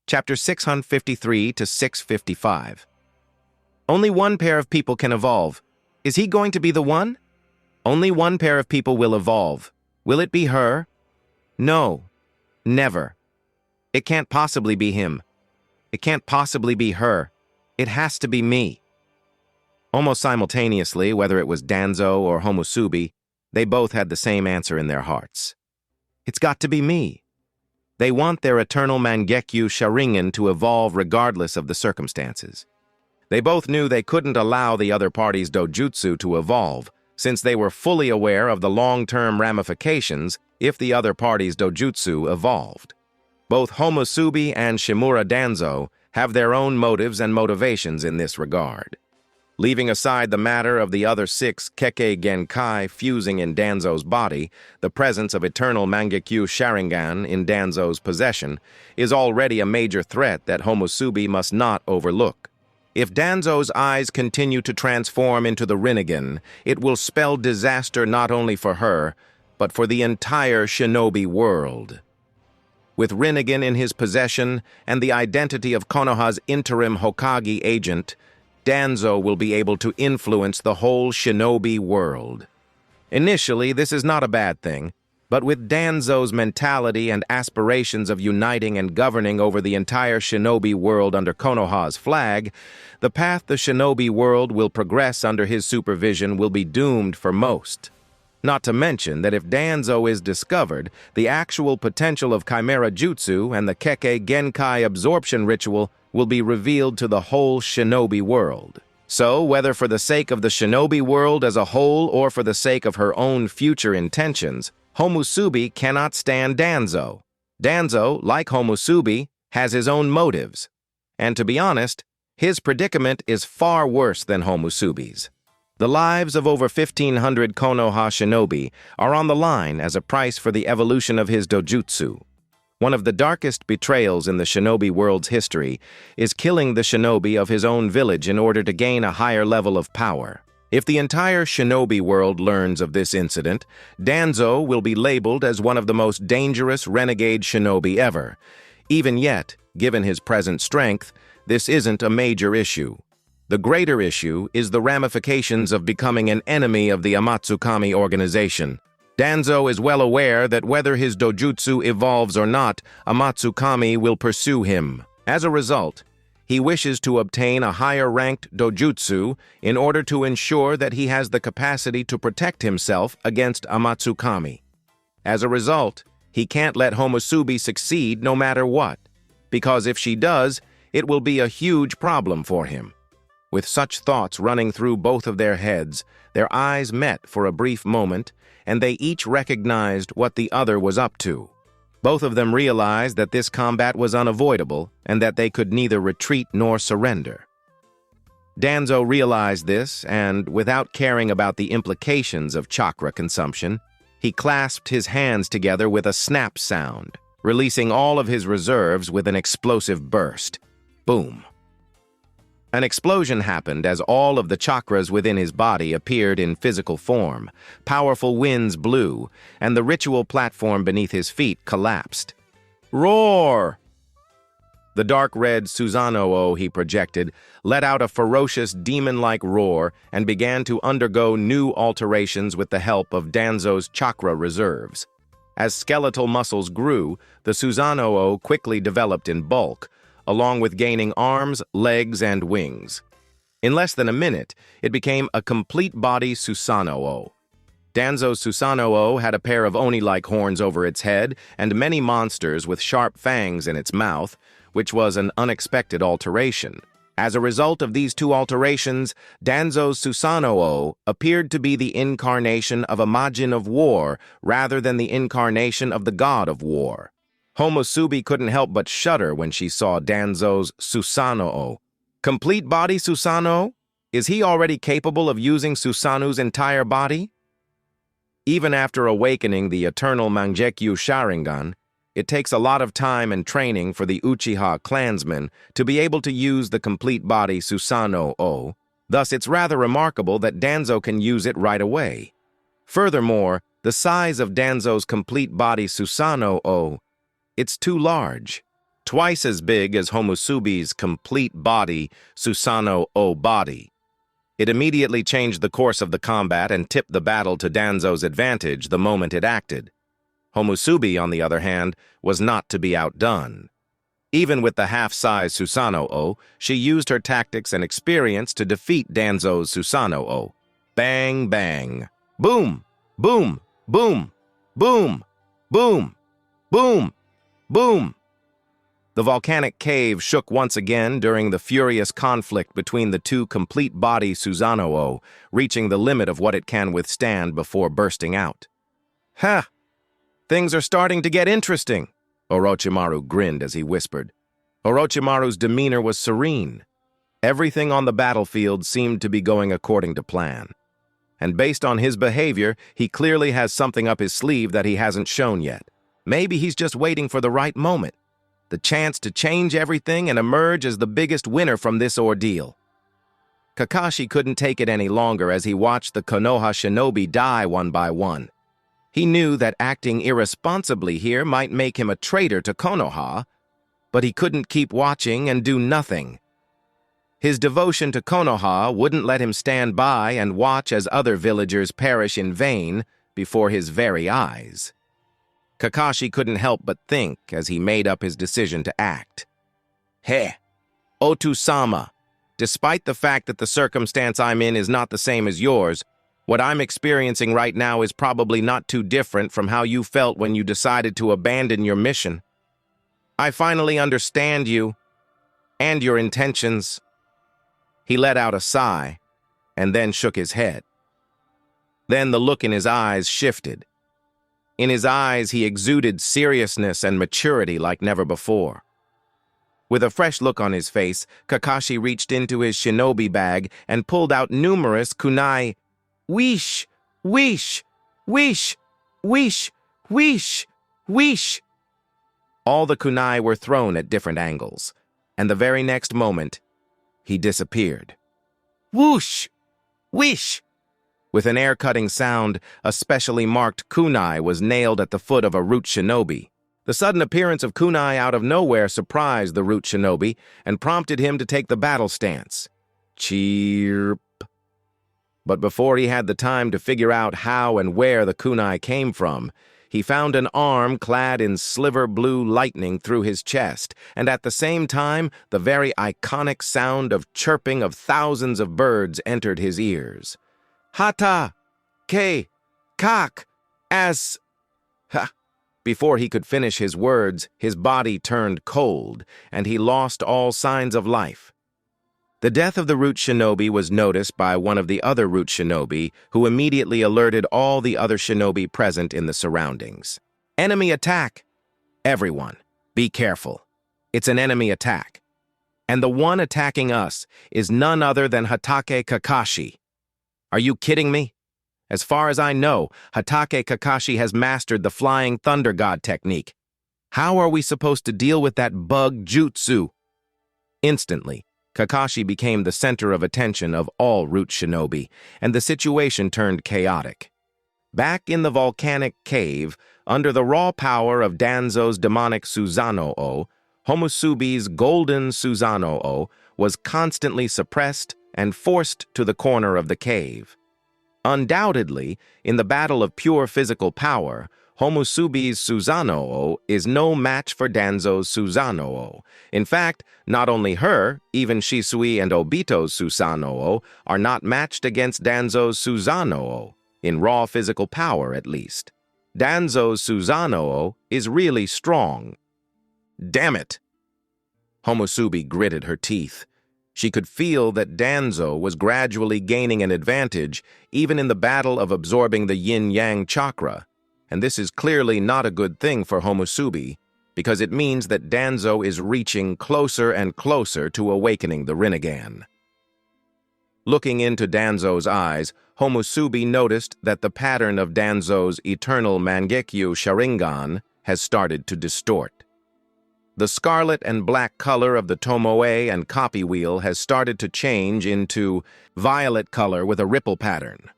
chapter 653 to 655. Only one pair of people can evolve. Is he going to be the one? Only one pair of people will evolve. Will it be her? No. Never. It can't possibly be him. It can't possibly be her. It has to be me. Almost simultaneously, whether it was Danzo or Homusubi, they both had the same answer in their hearts. It's got to be me. They want their eternal Mangekyo Sharingan to evolve regardless of the circumstances. They both knew they couldn't allow the other party's dojutsu to evolve, since they were fully aware of the long-term ramifications if the other party's dojutsu evolved. Both Homusubi and Shimura Danzo have their own motives and motivations in this regard. Leaving aside the matter of the other 6 Kekkei Genkai fusing in Danzo's body, the presence of eternal Mangekyo Sharingan in Danzo's possession is already a major threat that Homusubi must not overlook. If Danzo's eyes continue to transform into the rinnegan, it will spell disaster not only for her, but for the entire shinobi world. With rinnegan in his possession and the identity of Konoha's interim Hokage agent, Danzo will be able to influence the whole shinobi world. Initially, this is not a bad thing, but with Danzo's mentality and aspirations of uniting and governing over the entire shinobi world under Konoha's flag, the path the shinobi world will progress under his supervision will be doomed for most. Not to mention that if Danzo is discovered, the actual potential of Chimera Jutsu and the Kekkei Genkai absorption ritual will be revealed to the whole shinobi world. So, whether for the sake of the shinobi world as a whole or for the sake of her own future intentions, Homusubi cannot stand Danzo. Danzo, like Homusubi, has his own motives. And to be honest, his predicament is far worse than Homusubi's. The lives of over 1,500 Konoha shinobi are on the line as a price for the evolution of his dojutsu. One of the darkest betrayals in the shinobi world's history is killing the shinobi of his own village in order to gain a higher level of power. If the entire shinobi world learns of this incident, Danzo will be labeled as one of the most dangerous renegade shinobi ever. Even yet, given his present strength, this isn't a major issue. The greater issue is the ramifications of becoming an enemy of the Amatsukami organization. Danzo is well aware that whether his dojutsu evolves or not, Amatsukami will pursue him. As a result, he wishes to obtain a higher-ranked dojutsu in order to ensure that he has the capacity to protect himself against Amatsukami. As a result, he can't let Homusubi succeed no matter what, because if she does, it will be a huge problem for him. With such thoughts running through both of their heads, their eyes met for a brief moment, and they each recognized what the other was up to. Both of them realized that this combat was unavoidable and that they could neither retreat nor surrender. Danzo realized this, and without caring about the implications of chakra consumption, he clasped his hands together with a snap sound, releasing all of his reserves with an explosive burst. Boom. An explosion happened as all of the chakras within his body appeared in physical form. Powerful winds blew, and the ritual platform beneath his feet collapsed. Roar! The dark red Susanoo he projected let out a ferocious demon-like roar and began to undergo new alterations with the help of Danzo's chakra reserves. As skeletal muscles grew, the Susanoo quickly developed in bulk, along with gaining arms, legs, and wings. In less than a minute, it became a complete-body Susanoo. Danzo's Susanoo had a pair of oni-like horns over its head and many monsters with sharp fangs in its mouth, which was an unexpected alteration. As a result of these two alterations, Danzo's Susanoo appeared to be the incarnation of a Majin of war rather than the incarnation of the god of war. Homusubi couldn't help but shudder when she saw Danzo's Susanoo. Complete body Susanoo? Is he already capable of using Susanu's entire body? Even after awakening the eternal Mangekyo Sharingan, it takes a lot of time and training for the Uchiha clansmen to be able to use the complete body Susanoo. Thus, it's rather remarkable that Danzo can use it right away. Furthermore, the size of Danzo's complete body Susanoo, it's too large. twice as big as Homusubi's complete body, Susanoo body. It immediately changed the course of the combat and tipped the battle to Danzo's advantage the moment it acted. Homusubi, on the other hand, was not to be outdone. Even with the half-size Susanoo, she used her tactics and experience to defeat Danzo's Susanoo. Bang, bang. Boom, boom, boom, boom, boom, boom, boom. The volcanic cave shook once again during the furious conflict between the two complete-body Susanoo, reaching the limit of what it can withstand before bursting out. Ha! Things are starting to get interesting, Orochimaru grinned as he whispered. Orochimaru's demeanor was serene. Everything on the battlefield seemed to be going according to plan. And based on his behavior, he clearly has something up his sleeve that he hasn't shown yet. Maybe he's just waiting for the right moment. The chance to change everything and emerge as the biggest winner from this ordeal. Kakashi couldn't take it any longer as he watched the Konoha shinobi die one by one. He knew that acting irresponsibly here might make him a traitor to Konoha, but he couldn't keep watching and do nothing. His devotion to Konoha wouldn't let him stand by and watch as other villagers perish in vain before his very eyes. Kakashi couldn't help but think as he made up his decision to act. Hey, Otu-sama, despite the fact that the circumstance I'm in is not the same as yours, what I'm experiencing right now is probably not too different from how you felt when you decided to abandon your mission. I finally understand you and your intentions. He let out a sigh and then shook his head. Then the look in his eyes shifted. In his eyes, he exuded seriousness and maturity like never before. With a fresh look on his face, Kakashi reached into his shinobi bag and pulled out numerous kunai. Wheesh, wheesh, wheesh, wheesh, wheesh, wheesh. All the kunai were thrown at different angles, and the very next moment, he disappeared. Whoosh! Wheesh! With an air-cutting sound, a specially marked kunai was nailed at the foot of a root shinobi. The sudden appearance of kunai out of nowhere surprised the root shinobi and prompted him to take the battle stance. Chirp. But before he had the time to figure out how and where the kunai came from, he found an arm clad in sliver blue lightning through his chest, and at the same time, the very iconic sound of chirping of thousands of birds entered his ears. Hata! Ke! Kak! As... Ha! Before he could finish his words, his body turned cold, and he lost all signs of life. The death of the root shinobi was noticed by one of the other root shinobi, who immediately alerted all the other shinobi present in the surroundings. Enemy attack! Everyone, be careful. It's an enemy attack. And the one attacking us is none other than Hatake Kakashi. Are you kidding me? As far as I know, Hatake Kakashi has mastered the Flying Thunder God technique. How are we supposed to deal with that bug jutsu? Instantly, Kakashi became the center of attention of all root shinobi, and the situation turned chaotic. Back in the volcanic cave, under the raw power of Danzo's demonic Susanoo, Homusubi's golden Susanoo was constantly suppressed and forced to the corner of the cave. Undoubtedly, in the battle of pure physical power, Homusubi's Susanoo is no match for Danzo's Susanoo. In fact, not only her, even Shisui and Obito's Susanoo are not matched against Danzo's Susanoo, in raw physical power at least. Danzo's Susanoo is really strong. Damn it! Homusubi gritted her teeth. She could feel that Danzo was gradually gaining an advantage, even in the battle of absorbing the yin-yang chakra. And this is clearly not a good thing for Homusubi, because it means that Danzo is reaching closer and closer to awakening the rinnegan. Looking into Danzo's eyes, Homusubi noticed that the pattern of Danzo's eternal Mangekyo Sharingan has started to distort. The scarlet and black color of the tomoe and copy wheel has started to change into violet color with a ripple pattern.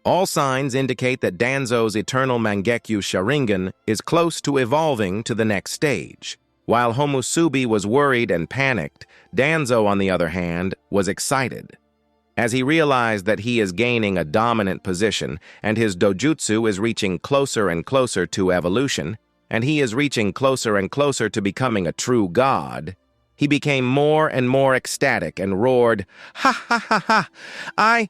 All signs indicate that Danzo's eternal Mangekyo Sharingan is close to evolving to the next stage. While Homusubi was worried and panicked, Danzo, on the other hand, was excited. As he realized that he is gaining a dominant position and his dojutsu is reaching closer and closer to evolution, and he is reaching closer and closer to becoming a true god, he became more and more ecstatic and roared, "Ha ha ha ha!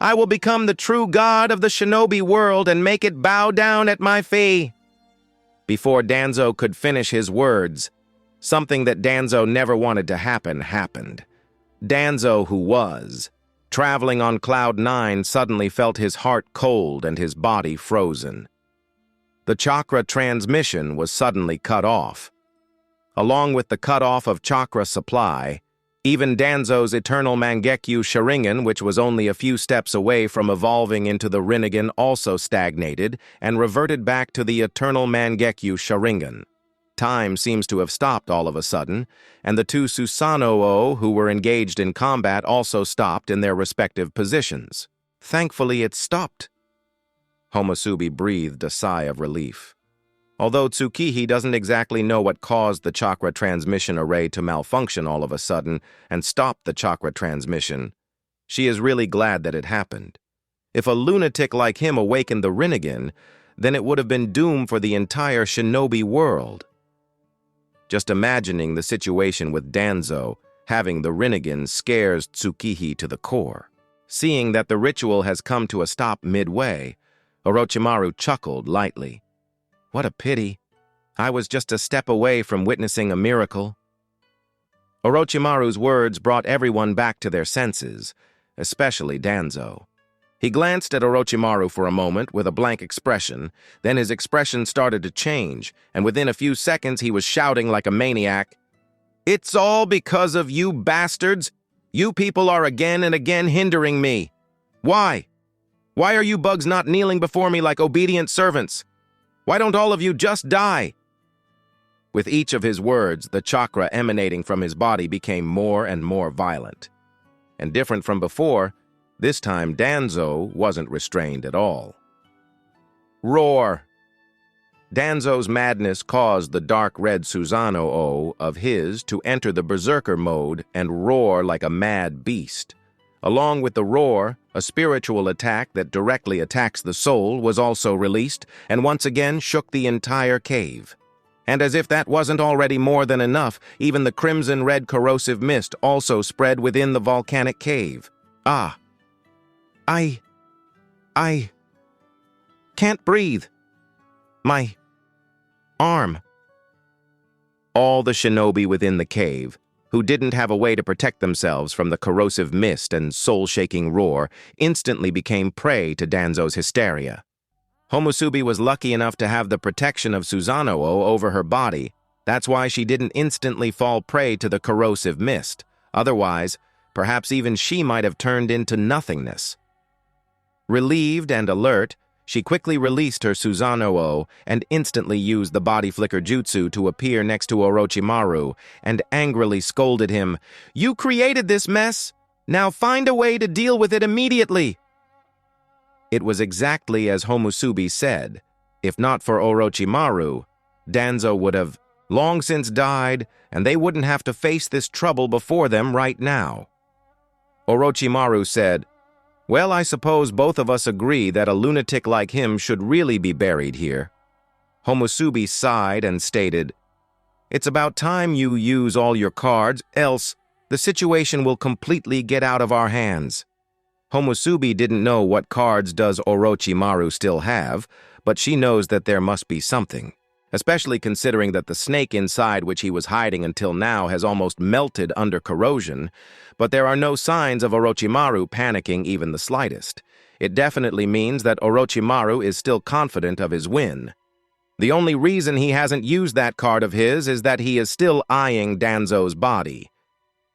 I will become the true god of the shinobi world and make it bow down at my feet." Before Danzo could finish his words, something that Danzo never wanted to happen happened. Danzo, who was traveling on Cloud 9, suddenly felt his heart cold and his body frozen. The chakra transmission was suddenly cut off. Along with the cutoff of chakra supply, even Danzo's eternal Mangekyo Sharingan, which was only a few steps away from evolving into the rinnegan, also stagnated and reverted back to the eternal Mangekyo Sharingan. Time seems to have stopped all of a sudden, and the two Susanoo who were engaged in combat also stopped in their respective positions. Thankfully, it stopped. Homusubi breathed a sigh of relief. Although Tsukihi doesn't exactly know what caused the chakra transmission array to malfunction all of a sudden and stop the chakra transmission, she is really glad that it happened. If a lunatic like him awakened the rinnegan, then it would have been doom for the entire shinobi world. Just imagining the situation with Danzo having the rinnegan scares Tsukihi to the core. Seeing that the ritual has come to a stop midway, Orochimaru chuckled lightly. What a pity. I was just a step away from witnessing a miracle. Orochimaru's words brought everyone back to their senses, especially Danzo. He glanced at Orochimaru for a moment with a blank expression, then his expression started to change, and within a few seconds he was shouting like a maniac, "It's all because of you bastards! You people are again and again hindering me. Why? Why are you bugs not kneeling before me like obedient servants? Why don't all of you just die?" With each of his words, the chakra emanating from his body became more and more violent. And different from before, this time Danzo wasn't restrained at all. Roar! Danzo's madness caused the dark red Susanoo of his to enter the berserker mode and roar like a mad beast. Along with the roar, a spiritual attack that directly attacks the soul was also released and once again shook the entire cave. And as if that wasn't already more than enough, even the crimson-red corrosive mist also spread within the volcanic cave. Ah! I can't breathe. My arm. All the shinobi within the cave, who didn't have a way to protect themselves from the corrosive mist and soul-shaking roar, instantly became prey to Danzo's hysteria. Homusubi was lucky enough to have the protection of Susanoo over her body. That's why she didn't instantly fall prey to the corrosive mist. Otherwise, perhaps even she might have turned into nothingness. Relieved and alert, she quickly released her Susanoo and instantly used the body flicker jutsu to appear next to Orochimaru and angrily scolded him, "You created this mess! Now find a way to deal with it immediately!" It was exactly as Homusubi said. If not for Orochimaru, Danzo would have long since died and they wouldn't have to face this trouble before them right now. Orochimaru said, "Well, I suppose both of us agree that a lunatic like him should really be buried here." Homusubi sighed and stated, "It's about time you use all your cards, else the situation will completely get out of our hands." Homusubi didn't know what cards does Orochimaru still have, but she knows that there must be something, especially considering that the snake inside which he was hiding until now has almost melted under corrosion, but there are no signs of Orochimaru panicking even the slightest. It definitely means that Orochimaru is still confident of his win. The only reason he hasn't used that card of his is that he is still eyeing Danzo's body.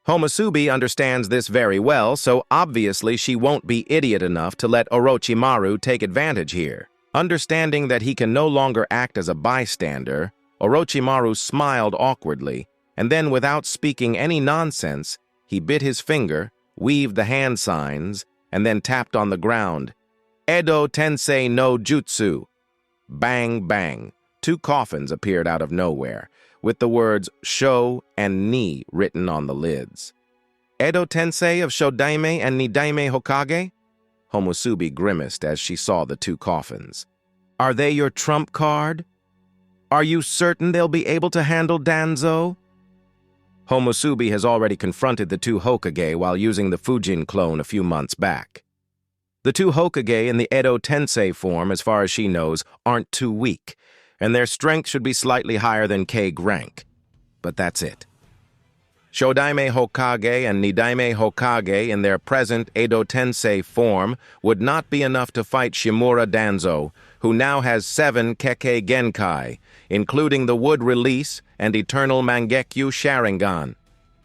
Homusubi understands this very well, so obviously she won't be idiot enough to let Orochimaru take advantage here. Understanding that he can no longer act as a bystander, Orochimaru smiled awkwardly, and then without speaking any nonsense, he bit his finger, weaved the hand signs, and then tapped on the ground. "Edo Tensei no Jutsu." Bang, bang. Two coffins appeared out of nowhere, with the words Sho and Ni written on the lids. Edo Tensei of Shodaime and Nidaime Hokage? Homusubi grimaced as she saw the two coffins. Are they your trump card? Are you certain they'll be able to handle Danzo? Homusubi has already confronted the two Hokage while using the Fujin clone a few months back. The two Hokage in the Edo Tensei form, as far as she knows, aren't too weak, and their strength should be slightly higher than Kage rank. But that's it. Shodaime Hokage and Nidaime Hokage in their present Edo Tensei form would not be enough to fight Shimura Danzo, who now has 7 Kekkei Genkai, including the Wood Release and Eternal Mangekyu Sharingan.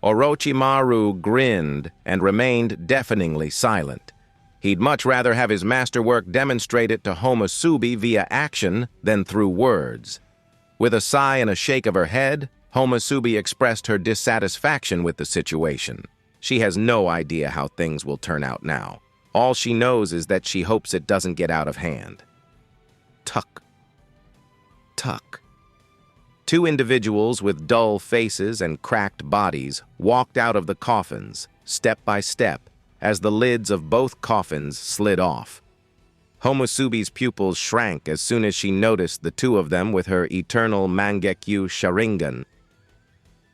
Orochimaru grinned and remained deafeningly silent. He'd much rather have his masterwork demonstrated to Homusubi via action than through words. With a sigh and a shake of her head, Homusubi expressed her dissatisfaction with the situation. She has no idea how things will turn out now. All she knows is that she hopes it doesn't get out of hand. Tuck. Tuck. Two individuals with dull faces and cracked bodies walked out of the coffins, step by step, as the lids of both coffins slid off. Homusubi's pupils shrank as soon as she noticed the two of them with her eternal Mangekyu Sharingan.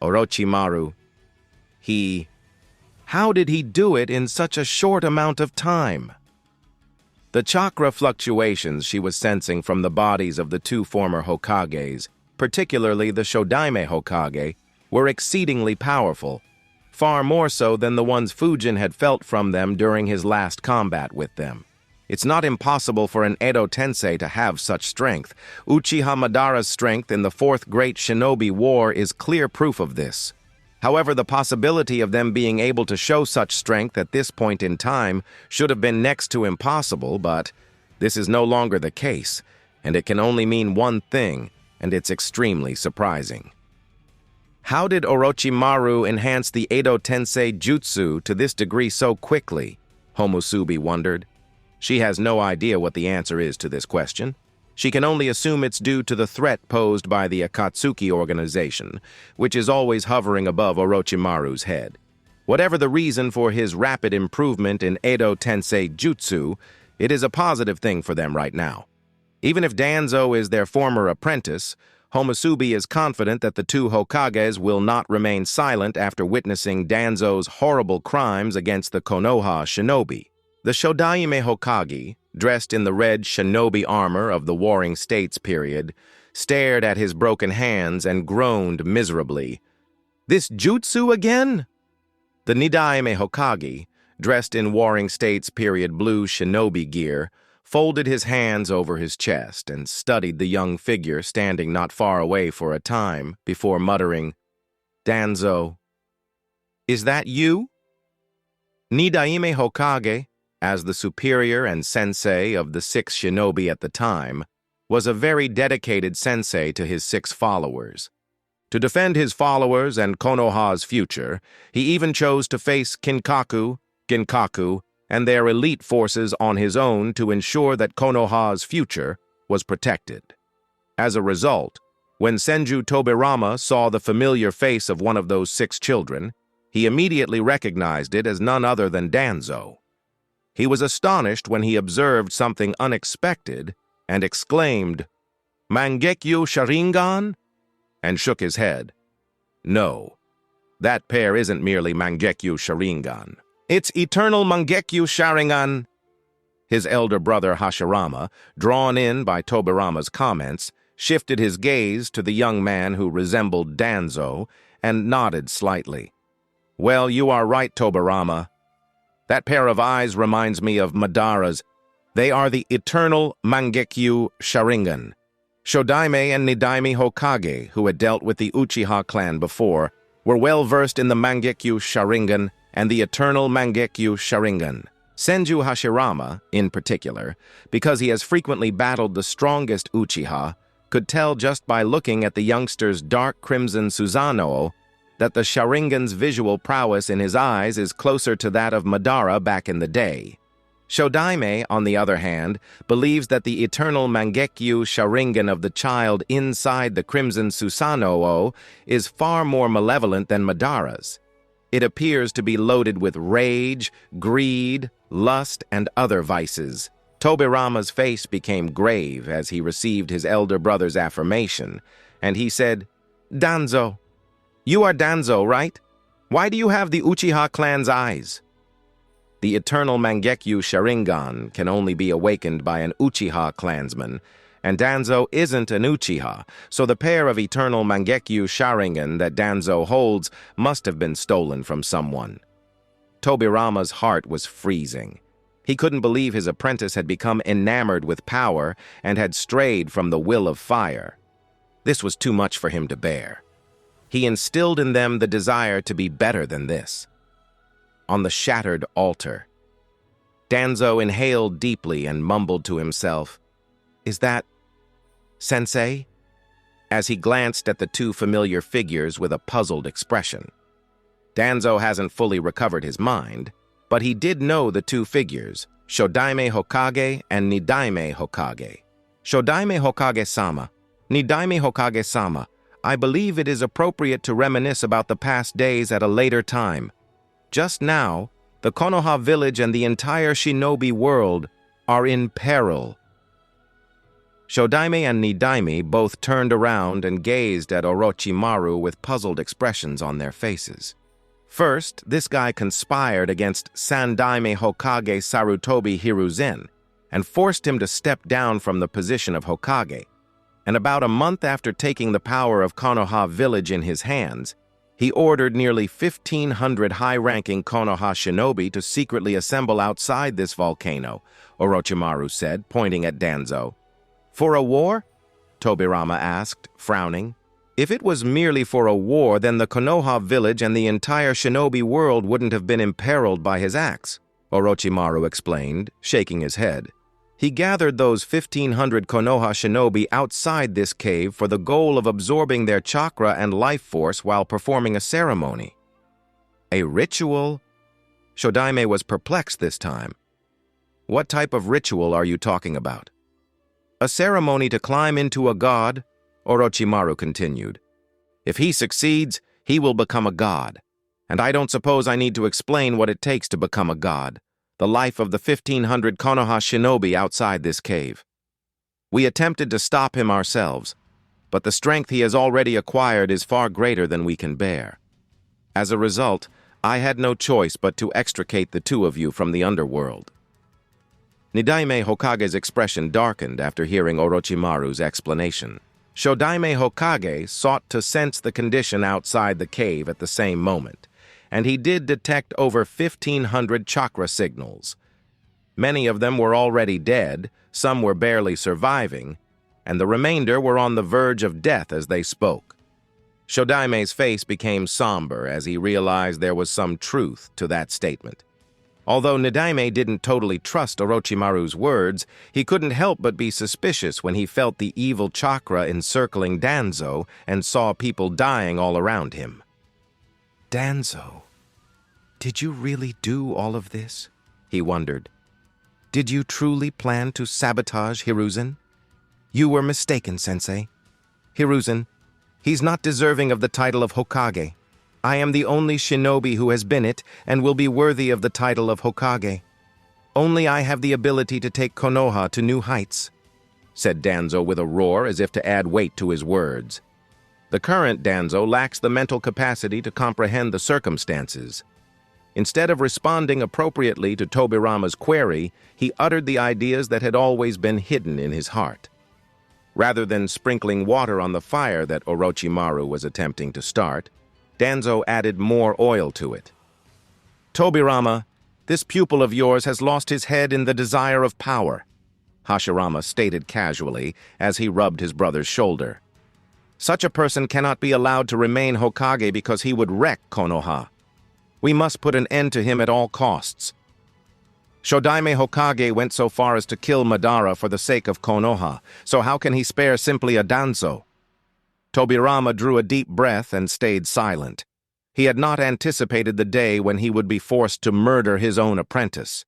Orochimaru. How did he do it in such a short amount of time? The chakra fluctuations she was sensing from the bodies of the two former Hokages, particularly the Shodaime Hokage, were exceedingly powerful, far more so than the ones Fujin had felt from them during his last combat with them. It's not impossible for an Edo Tensei to have such strength. Uchiha Madara's strength in the Fourth Great Shinobi War is clear proof of this. However, the possibility of them being able to show such strength at this point in time should have been next to impossible, but this is no longer the case, and it can only mean one thing, and it's extremely surprising. How did Orochimaru enhance the Edo Tensei jutsu to this degree so quickly? Homusubi wondered. She has no idea what the answer is to this question. She can only assume it's due to the threat posed by the Akatsuki organization, which is always hovering above Orochimaru's head. Whatever the reason for his rapid improvement in Edo Tensei jutsu, it is a positive thing for them right now. Even if Danzo is their former apprentice, Homusubi is confident that the two Hokages will not remain silent after witnessing Danzo's horrible crimes against the Konoha shinobi. The Shodaime Hokage, dressed in the red shinobi armor of the Warring States period, stared at his broken hands and groaned miserably. This jutsu again? The Nidaime Hokage, dressed in Warring States period blue shinobi gear, folded his hands over his chest and studied the young figure standing not far away for a time before muttering, "Danzo, is that you?" Nidaime Hokage, as the superior and sensei of the 6 shinobi at the time, was a very dedicated sensei to his 6 followers. To defend his followers and Konoha's future, he even chose to face Kinkaku, Ginkaku, and their elite forces on his own to ensure that Konoha's future was protected. As a result, when Senju Tobirama saw the familiar face of one of those 6 children, he immediately recognized it as none other than Danzo. He was astonished when he observed something unexpected and exclaimed, "Mangekyu Sharingan?" and shook his head. No, that pair isn't merely Mangekyu Sharingan. It's Eternal Mangekyu Sharingan. His elder brother Hashirama, drawn in by Tobirama's comments, shifted his gaze to the young man who resembled Danzo and nodded slightly. Well, you are right, Tobirama. That pair of eyes reminds me of Madara's. They are the Eternal Mangekyu Sharingan. Shodaime and Nidaime Hokage, who had dealt with the Uchiha clan before, were well versed in the Mangekyu Sharingan and the Eternal Mangekyu Sharingan. Senju Hashirama, in particular, because he has frequently battled the strongest Uchiha, could tell just by looking at the youngster's dark crimson Susanoo that the Sharingan's visual prowess in his eyes is closer to that of Madara back in the day. Shodaime, on the other hand, believes that the eternal Mangekyu Sharingan of the child inside the Crimson Susanoo is far more malevolent than Madara's. It appears to be loaded with rage, greed, lust, and other vices. Tobirama's face became grave as he received his elder brother's affirmation, and he said, "Danzo. You are Danzo, right? Why do you have the Uchiha clan's eyes?" The eternal Mangekyu Sharingan can only be awakened by an Uchiha clansman, and Danzo isn't an Uchiha, so the pair of eternal Mangekyu Sharingan that Danzo holds must have been stolen from someone. Tobirama's heart was freezing. He couldn't believe his apprentice had become enamored with power and had strayed from the will of fire. This was too much for him to bear. He instilled in them the desire to be better than this. On the shattered altar, Danzo inhaled deeply and mumbled to himself, "Is that Sensei?" as he glanced at the two familiar figures with a puzzled expression. Danzo hasn't fully recovered his mind, but he did know the two figures, Shodaime Hokage and Nidaime Hokage. "Shodaime Hokage-sama, Nidaime Hokage-sama, I believe it is appropriate to reminisce about the past days at a later time. Just now, the Konoha village and the entire shinobi world are in peril." Shodaime and Nidaime both turned around and gazed at Orochimaru with puzzled expressions on their faces. First, this guy conspired against Sandaime Hokage Sarutobi Hiruzen and forced him to step down from the position of Hokage. And about a month after taking the power of Konoha village in his hands, he ordered nearly 1,500 high-ranking Konoha shinobi to secretly assemble outside this volcano, Orochimaru said, pointing at Danzo. "For a war?" Tobirama asked, frowning. "If it was merely for a war, then the Konoha village and the entire shinobi world wouldn't have been imperiled by his acts," Orochimaru explained, shaking his head. He gathered those 1,500 Konoha shinobi outside this cave for the goal of absorbing their chakra and life force while performing a ceremony. A ritual? Shodaime was perplexed this time. "What type of ritual are you talking about?" "A ceremony to climb into a god," Orochimaru continued. "If he succeeds, he will become a god. And I don't suppose I need to explain what it takes to become a god. The life of the 1,500 Konoha shinobi outside this cave. We attempted to stop him ourselves, but the strength he has already acquired is far greater than we can bear. As a result, I had no choice but to extricate the two of you from the underworld." Nidaime Hokage's expression darkened after hearing Orochimaru's explanation. Shodaime Hokage sought to sense the condition outside the cave at the same moment, and he did detect over 1,500 chakra signals. Many of them were already dead, some were barely surviving, and the remainder were on the verge of death as they spoke. Shodaime's face became somber as he realized there was some truth to that statement. Although Nidaime didn't totally trust Orochimaru's words, he couldn't help but be suspicious when he felt the evil chakra encircling Danzo and saw people dying all around him. "Danzo, did you really do all of this?" he wondered. "Did you truly plan to sabotage Hiruzen?" "You were mistaken, Sensei. Hiruzen, he's not deserving of the title of Hokage. I am the only shinobi who has been it and will be worthy of the title of Hokage. Only I have the ability to take Konoha to new heights," said Danzo with a roar as if to add weight to his words. The current Danzo lacks the mental capacity to comprehend the circumstances. Instead of responding appropriately to Tobirama's query, he uttered the ideas that had always been hidden in his heart. Rather than sprinkling water on the fire that Orochimaru was attempting to start, Danzo added more oil to it. "Tobirama, this pupil of yours has lost his head in the desire of power," Hashirama stated casually as he rubbed his brother's shoulder. "Such a person cannot be allowed to remain Hokage because he would wreck Konoha. We must put an end to him at all costs. Shodaime Hokage went so far as to kill Madara for the sake of Konoha, so how can he spare simply a Danzo?" Tobirama drew a deep breath and stayed silent. He had not anticipated the day when he would be forced to murder his own apprentice.